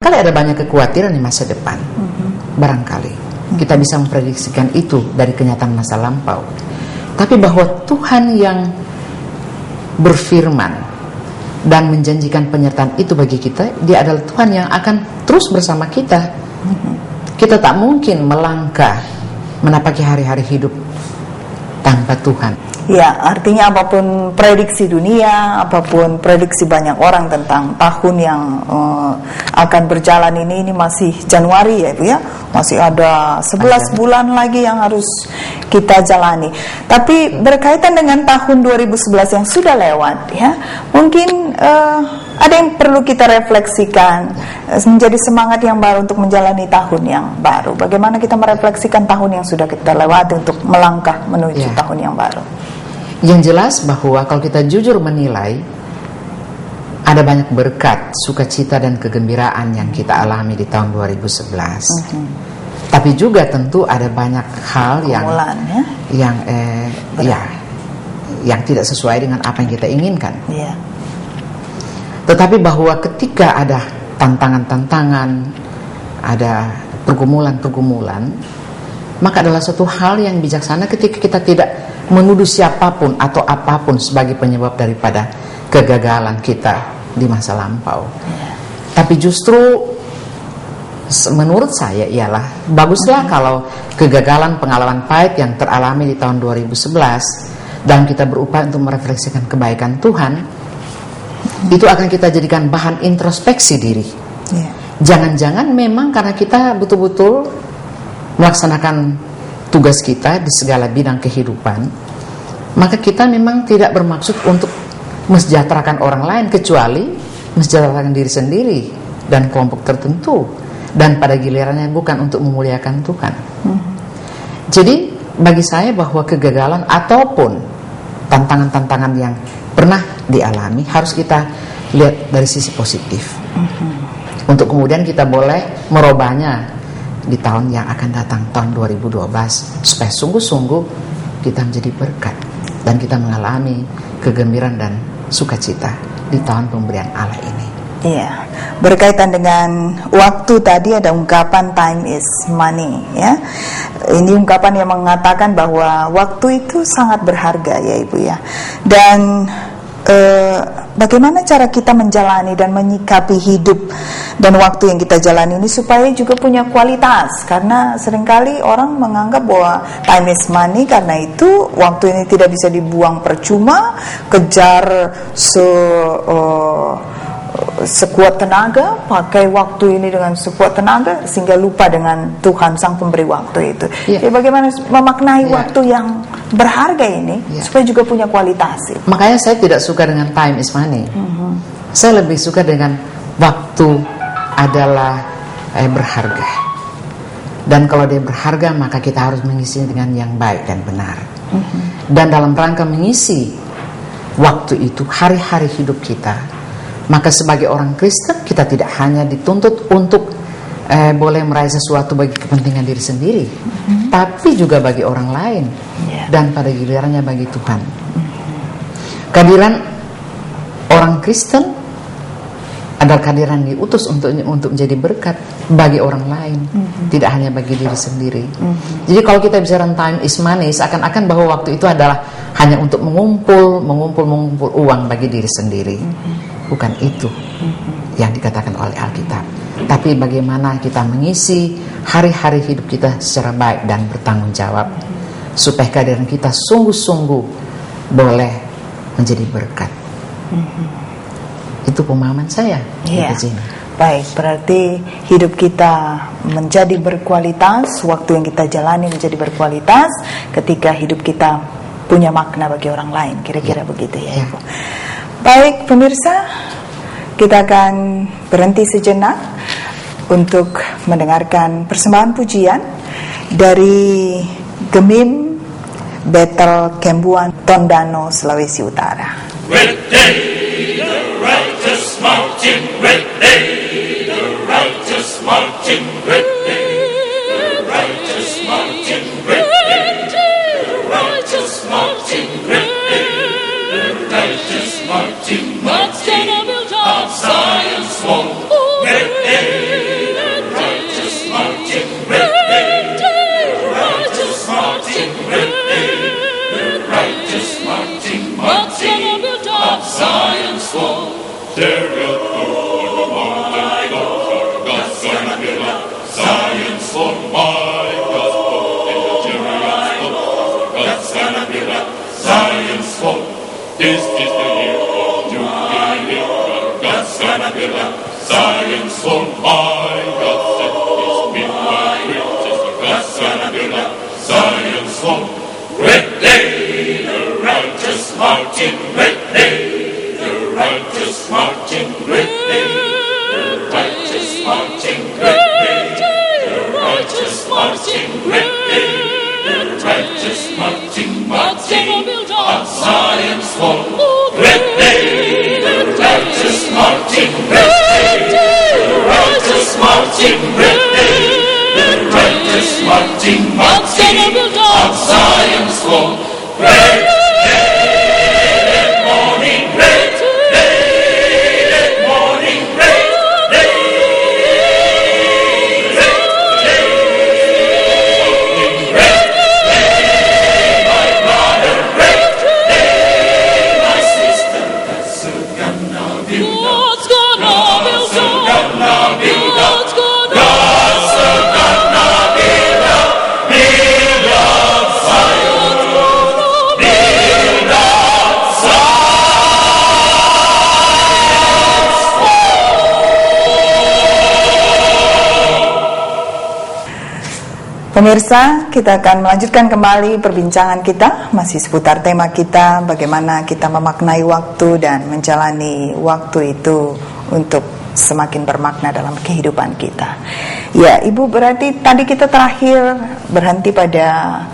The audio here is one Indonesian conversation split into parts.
Kali ada banyak kekhawatiran di masa depan. Barangkali kita bisa memprediksikan itu dari kenyataan masa lampau. Tapi bahwa Tuhan yang berfirman dan menjanjikan penyertaan itu bagi kita, Dia adalah Tuhan yang akan terus bersama kita. Kita tak mungkin melangkah menapaki hari-hari hidup tanpa Tuhan. Ya, artinya apapun prediksi dunia, apapun prediksi banyak orang tentang tahun yang akan berjalan ini masih Januari ya Ibu ya, masih ada 11 bulan lagi yang harus kita jalani. Tapi berkaitan dengan tahun 2011 yang sudah lewat ya, mungkin ada yang perlu kita refleksikan, menjadi semangat yang baru untuk menjalani tahun yang baru. Bagaimana kita merefleksikan tahun yang sudah kita lewati untuk melangkah menuju tahun yang baru. Yang jelas bahwa kalau kita jujur menilai, ada banyak berkat, sukacita dan kegembiraan yang kita alami di tahun 2011. Tapi juga tentu ada banyak hal yang tidak sesuai dengan apa yang kita inginkan. Tetapi bahwa ketika ada tantangan-tantangan, ada pergumulan-pergumulan, maka adalah suatu hal yang bijaksana ketika kita tidak menuduh siapapun atau apapun sebagai penyebab daripada kegagalan kita di masa lampau. Tapi justru menurut saya ialah baguslah kalau kegagalan pengalaman pahit yang teralami di tahun 2011 dan kita berupaya untuk merefleksikan kebaikan Tuhan, itu akan kita jadikan bahan introspeksi diri. Jangan-jangan memang karena kita betul-betul melaksanakan tugas kita di segala bidang kehidupan, maka kita memang tidak bermaksud untuk mensejahterakan orang lain, kecuali mensejahterakan diri sendiri dan kelompok tertentu, dan pada gilirannya bukan untuk memuliakan Tuhan. Jadi bagi saya bahwa kegagalan ataupun tantangan-tantangan yang pernah dialami harus kita lihat dari sisi positif, untuk kemudian kita boleh merubahnya di tahun yang akan datang, tahun 2012, supaya sungguh-sungguh kita menjadi berkat dan kita mengalami kegembiraan dan sukacita di tahun pemberian Allah ini. Iya, berkaitan dengan waktu tadi ada ungkapan time is money ya. Ini ungkapan yang mengatakan bahwa waktu itu sangat berharga ya Ibu ya. Dan bagaimana cara kita menjalani dan menyikapi hidup dan waktu yang kita jalani ini supaya juga punya kualitas, karena seringkali orang menganggap bahwa time is money, karena itu waktu ini tidak bisa dibuang percuma, kejar sekuat tenaga, pakai waktu ini dengan sekuat tenaga sehingga lupa dengan Tuhan sang pemberi waktu itu. Jadi bagaimana memaknai waktu yang berharga ini supaya juga punya kualitas. Makanya saya tidak suka dengan time is money. Saya lebih suka dengan waktu adalah berharga. Dan kalau dia berharga, maka kita harus mengisinya dengan yang baik dan benar. Dan dalam rangka mengisi waktu itu, hari-hari hidup kita, maka sebagai orang Kristen kita tidak hanya dituntut untuk boleh meraih sesuatu bagi kepentingan diri sendiri, tapi juga bagi orang lain, dan pada gilirannya bagi Tuhan. Kehadiran orang Kristen adalah kehadiran diutus untuk menjadi berkat bagi orang lain, tidak hanya bagi diri sendiri. Jadi kalau kita bicara time is money, seakan-akan bahwa waktu itu adalah hanya untuk mengumpul uang bagi diri sendiri. Bukan itu yang dikatakan oleh Alkitab. Tapi bagaimana kita mengisi hari-hari hidup kita secara baik dan bertanggung jawab, supaya kehadiran kita sungguh-sungguh boleh menjadi berkat. Itu pemahaman saya. Baik, berarti hidup kita menjadi berkualitas, waktu yang kita jalani menjadi berkualitas ketika hidup kita punya makna bagi orang lain. Kira-kira begitu ya Ibu. Baik pemirsa, kita akan berhenti sejenak untuk mendengarkan persembahan pujian dari Gemim Bethel Kembuan, Tondano, Sulawesi Utara. Red day, the righteous marching, red day, the righteous marching, red day, the righteous marching, red day, the righteous marching, red day, the righteous marching, marching of Zion's wall, red day. marching great day, the righteous marching great day, the righteous marching on Zion's wall. Great day, the righteous marching great day, the righteous marching great day, the righteous marching on Zion's wall. Great Pemirsa, kita akan melanjutkan kembali perbincangan kita masih seputar tema kita, bagaimana kita memaknai waktu dan menjalani waktu itu untuk semakin bermakna dalam kehidupan kita. Ya, Ibu, berarti tadi kita terakhir berhenti pada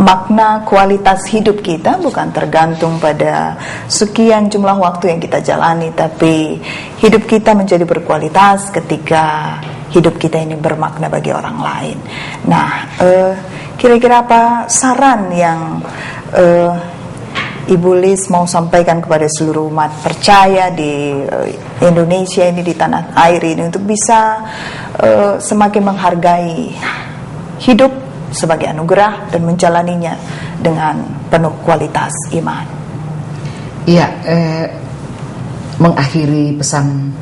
makna kualitas hidup kita bukan tergantung pada sekian jumlah waktu yang kita jalani, tapi hidup kita menjadi berkualitas ketika hidup kita ini bermakna bagi orang lain. Nah, kira-kira apa saran yang Ibu Liz mau sampaikan kepada seluruh umat percaya di Indonesia ini, di tanah air ini, untuk bisa semakin menghargai hidup sebagai anugerah dan menjalaninya dengan penuh kualitas iman? Iya, mengakhiri pesan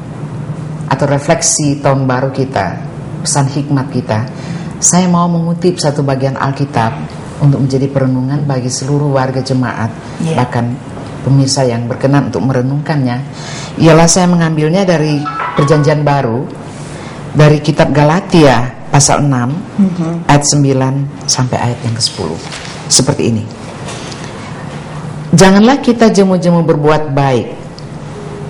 atau refleksi tahun baru kita, pesan hikmat kita, saya mau mengutip satu bagian Alkitab untuk menjadi perenungan bagi seluruh warga jemaat, bahkan pemirsa yang berkenan untuk merenungkannya. Ialah saya mengambilnya dari Perjanjian Baru, dari kitab Galatia pasal 6 ayat 9 sampai ayat yang ke-10. Seperti ini. Janganlah kita jemu-jemu berbuat baik,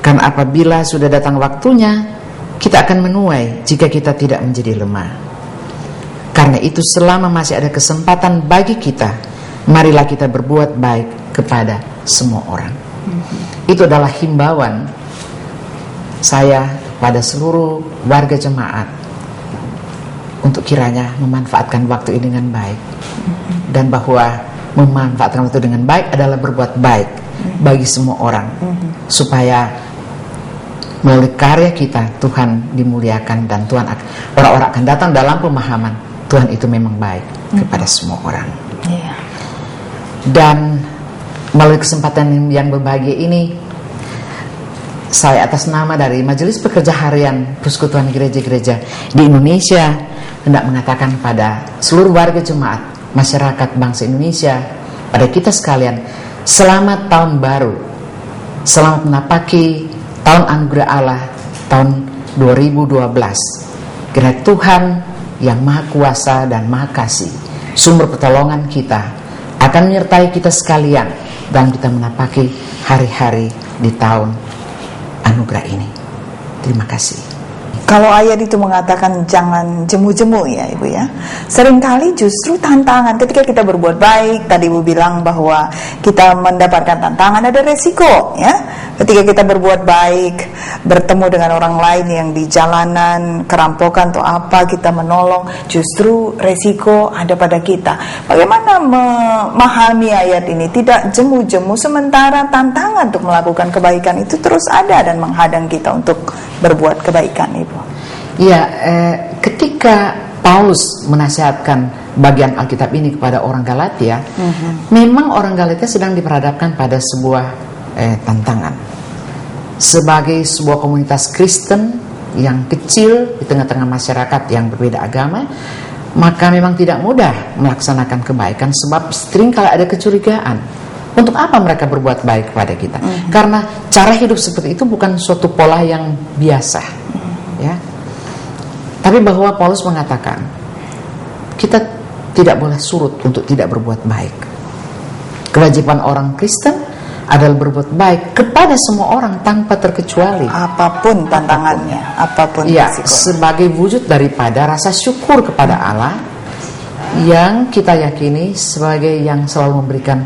karena apabila sudah datang waktunya, kita akan menuai jika kita tidak menjadi lemah. Karena itu selama masih ada kesempatan bagi kita, marilah kita berbuat baik kepada semua orang. Itu adalah himbauan saya pada seluruh warga jemaat untuk kiranya memanfaatkan waktu ini dengan baik, dan bahwa memanfaatkan waktu dengan baik adalah berbuat baik bagi semua orang, supaya melalui karya kita Tuhan dimuliakan dan Tuhan orang-orang akan datang dalam pemahaman Tuhan itu memang baik kepada semua orang. Dan melalui kesempatan yang berbahagia ini, saya atas nama dari Majelis Pekerja Harian Persekutuan Gereja-Gereja di Indonesia hendak mengatakan pada seluruh warga jemaat, masyarakat bangsa Indonesia, pada kita sekalian, selamat tahun baru, selamat menapaki tahun anugerah Allah tahun 2012. Kiranya Tuhan yang Maha Kuasa dan Maha Kasih, sumber pertolongan kita, akan menyertai kita sekalian dan kita menapaki hari-hari di tahun anugerah ini. Terima kasih. Kalau ayat itu mengatakan jangan jemu-jemu ya Ibu ya, seringkali justru tantangan ketika kita berbuat baik, tadi Ibu bilang bahwa kita mendapatkan tantangan, ada resiko ya. Ketika kita berbuat baik, bertemu dengan orang lain yang di jalanan, kerampokan atau apa, kita menolong, justru resiko ada pada kita. Bagaimana memahami ayat ini? Tidak jemu-jemu, sementara tantangan untuk melakukan kebaikan itu terus ada dan menghadang kita untuk berbuat kebaikan, Ibu. Ya, ketika Paulus menasihatkan bagian Alkitab ini kepada orang Galatia, memang orang Galatia sedang diperhadapkan pada sebuah tantangan. Sebagai sebuah komunitas Kristen yang kecil di tengah-tengah masyarakat yang berbeda agama, maka memang tidak mudah melaksanakan kebaikan, sebab seringkali ada kecurigaan. Untuk apa mereka berbuat baik kepada kita? Karena cara hidup seperti itu bukan suatu pola yang biasa, ya. Tapi bahwa Paulus mengatakan kita tidak boleh surut untuk tidak berbuat baik. Kewajiban orang Kristen adalah berbuat baik kepada semua orang tanpa terkecuali. Apapun tantangannya, apapun Ya, risikonya. sebagai wujud daripada rasa syukur kepada Allah yang kita yakini sebagai yang selalu memberikan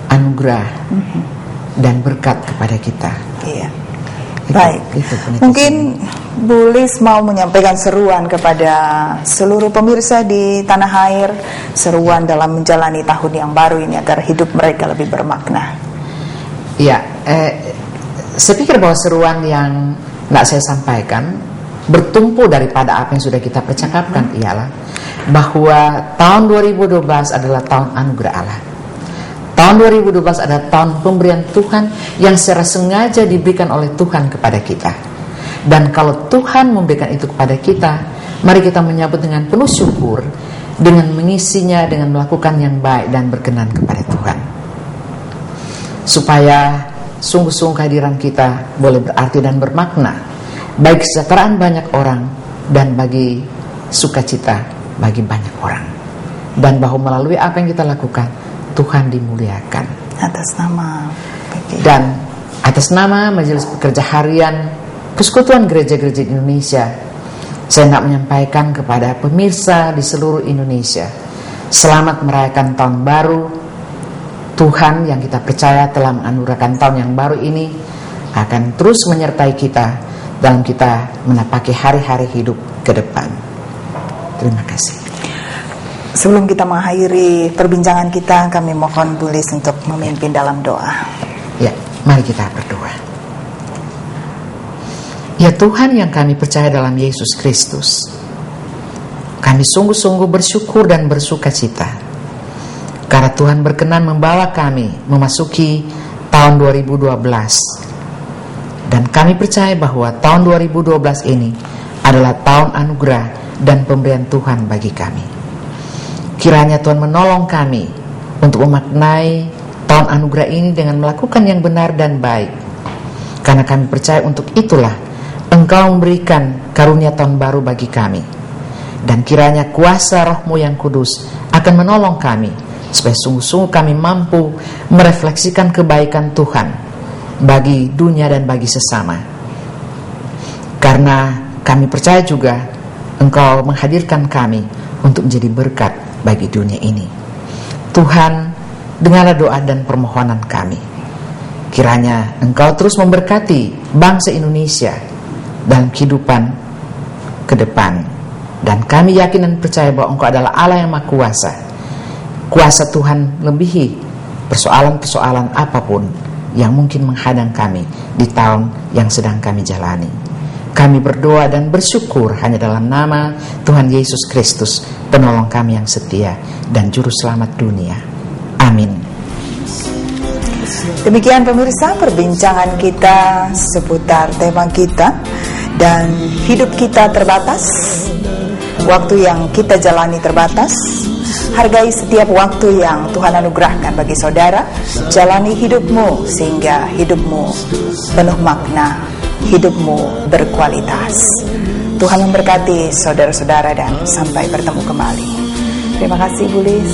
anugerah dan berkat kepada kita. Iya. Baik. Itu Mungkin Bu Lis mau menyampaikan seruan kepada seluruh pemirsa di tanah air, seruan dalam menjalani tahun yang baru ini agar hidup mereka lebih bermakna. Ya, saya pikir bahwa seruan yang saya sampaikan bertumpu daripada apa yang sudah kita percakapkan ialah bahwa tahun 2012 adalah tahun anugerah Allah. Tahun 2012 adalah tahun pemberian Tuhan yang secara sengaja diberikan oleh Tuhan kepada kita. Dan kalau Tuhan memberikan itu kepada kita, mari kita menyambut dengan penuh syukur, dengan mengisinya, dengan melakukan yang baik dan berkenan kepada Tuhan. Supaya sungguh-sungguh kehadiran kita boleh berarti dan bermakna, bagi kesejahteraan banyak orang dan bagi sukacita bagi banyak orang. Dan bahwa melalui apa yang kita lakukan, Tuhan dimuliakan. Atas nama Dan atas nama Majelis Pekerja Harian Persekutuan Gereja-Gereja Indonesia, saya nak menyampaikan kepada pemirsa di seluruh Indonesia, selamat merayakan tahun baru. Tuhan yang kita percaya telah menganugerahkan tahun yang baru ini akan terus menyertai kita dalam kita menapaki hari-hari hidup ke depan. Terima kasih. Sebelum kita mengakhiri perbincangan kita, kami mohon Bu Lis untuk memimpin dalam doa. Ya, mari kita berdoa. Ya Tuhan yang kami percaya dalam Yesus Kristus, kami sungguh-sungguh bersyukur dan bersuka cita karena Tuhan berkenan membawa kami memasuki tahun 2012. Dan kami percaya bahwa tahun 2012 ini adalah tahun anugerah dan pemberian Tuhan bagi kami. Kiranya Tuhan menolong kami untuk memaknai tahun anugerah ini dengan melakukan yang benar dan baik. Karena kami percaya untuk itulah Engkau memberikan karunia tahun baru bagi kami. Dan kiranya kuasa Roh-Mu yang kudus akan menolong kami supaya sungguh-sungguh kami mampu merefleksikan kebaikan Tuhan bagi dunia dan bagi sesama. Karena kami percaya juga Engkau menghadirkan kami untuk menjadi berkat bagi dunia ini. Tuhan, dengarlah doa dan permohonan kami. Kiranya Engkau terus memberkati bangsa Indonesia dalam kehidupan ke depan. Dan kami yakin dan percaya bahwa Engkau adalah Allah yang Maha Kuasa. Kuasa Tuhan melebihi persoalan-persoalan apapun yang mungkin menghadang kami di tahun yang sedang kami jalani. Kami berdoa dan bersyukur hanya dalam nama Tuhan Yesus Kristus, penolong kami yang setia dan juru selamat dunia. Amin. Demikian pemirsa perbincangan kita seputar tema kita, dan hidup kita terbatas, waktu yang kita jalani terbatas. Hargai setiap waktu yang Tuhan anugerahkan bagi saudara. Jalani hidupmu sehingga hidupmu penuh makna, hidupmu berkualitas. Tuhan memberkati saudara-saudara dan sampai bertemu kembali. Terima kasih Bu Lis.